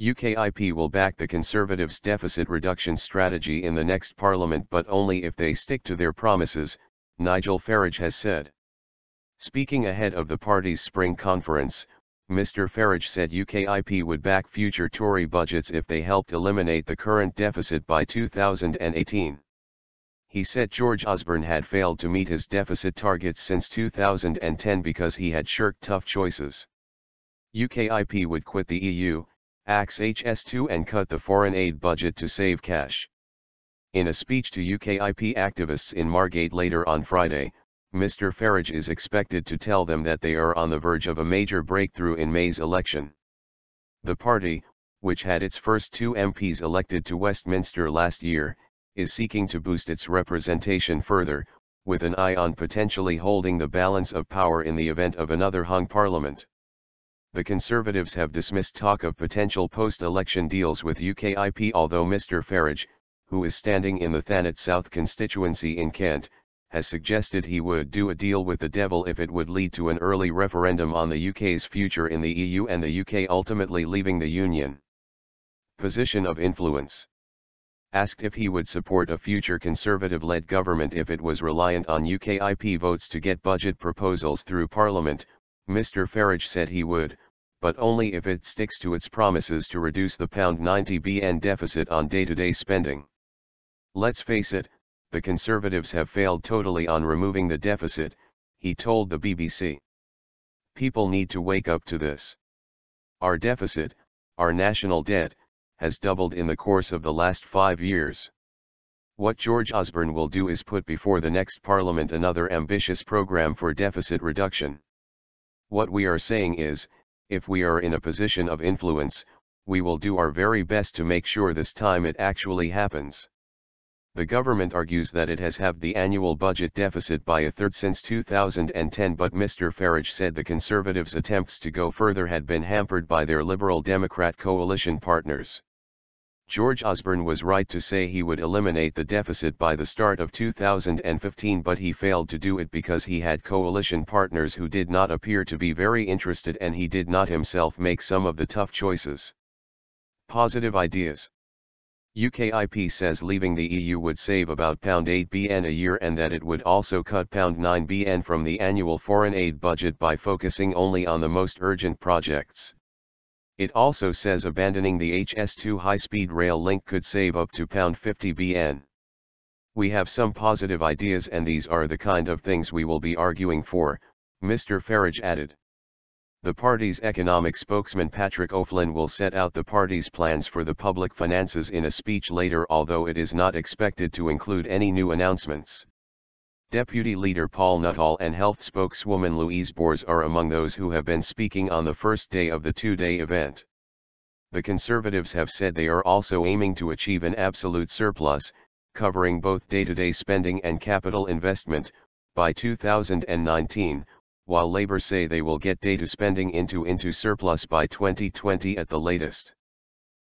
UKIP will back the Conservatives' deficit reduction strategy in the next Parliament, but only if they stick to their promises, Nigel Farage has said. Speaking ahead of the party's spring conference, Mr. Farage said UKIP would back future Tory budgets if they helped eliminate the current deficit by 2018. He said George Osborne had failed to meet his deficit targets since 2010 because he had shirked tough choices. UKIP would quit the EU, axe HS2 and cut the foreign aid budget to save cash. In a speech to UKIP activists in Margate later on Friday, Mr. Farage is expected to tell them that they are on the verge of a major breakthrough in May's election. The party, which had its first 2 MPs elected to Westminster last year, is seeking to boost its representation further, with an eye on potentially holding the balance of power in the event of another hung parliament. The Conservatives have dismissed talk of potential post-election deals with UKIP, although Mr. Farage, who is standing in the Thanet South constituency in Kent, has suggested he would do a deal with the devil if it would lead to an early referendum on the UK's future in the EU and the UK ultimately leaving the Union. Position of influence. Asked if he would support a future Conservative-led government if it was reliant on UKIP votes to get budget proposals through Parliament, Mr. Farage said he would, but only if it sticks to its promises to reduce the £90 billion deficit on day-to-day spending. Let's face it, the Conservatives have failed totally on removing the deficit, he told the BBC. People need to wake up to this. Our deficit, our national debt, has doubled in the course of the last 5 years. What George Osborne will do is put before the next Parliament another ambitious programme for deficit reduction. What we are saying is, if we are in a position of influence, we will do our very best to make sure this time it actually happens. The government argues that it has halved the annual budget deficit by a third since 2010, but Mr. Farage said the Conservatives' attempts to go further had been hampered by their Liberal Democrat coalition partners. George Osborne was right to say he would eliminate the deficit by the start of 2015, but he failed to do it because he had coalition partners who did not appear to be very interested, and he did not himself make some of the tough choices. Positive ideas. UKIP says leaving the EU would save about £8 billion a year and that it would also cut £9 billion from the annual foreign aid budget by focusing only on the most urgent projects. It also says abandoning the HS2 high-speed rail link could save up to £50 billion. We have some positive ideas and these are the kind of things we will be arguing for, Mr. Farage added. The party's economic spokesman Patrick O'Flynn will set out the party's plans for the public finances in a speech later, although it is not expected to include any new announcements. Deputy Leader Paul Nuttall and Health spokeswoman Louise Bors are among those who have been speaking on the first day of the 2-day event. The Conservatives have said they are also aiming to achieve an absolute surplus, covering both day-to-day spending and capital investment, by 2019, while Labour say they will get data spending into surplus by 2020 at the latest.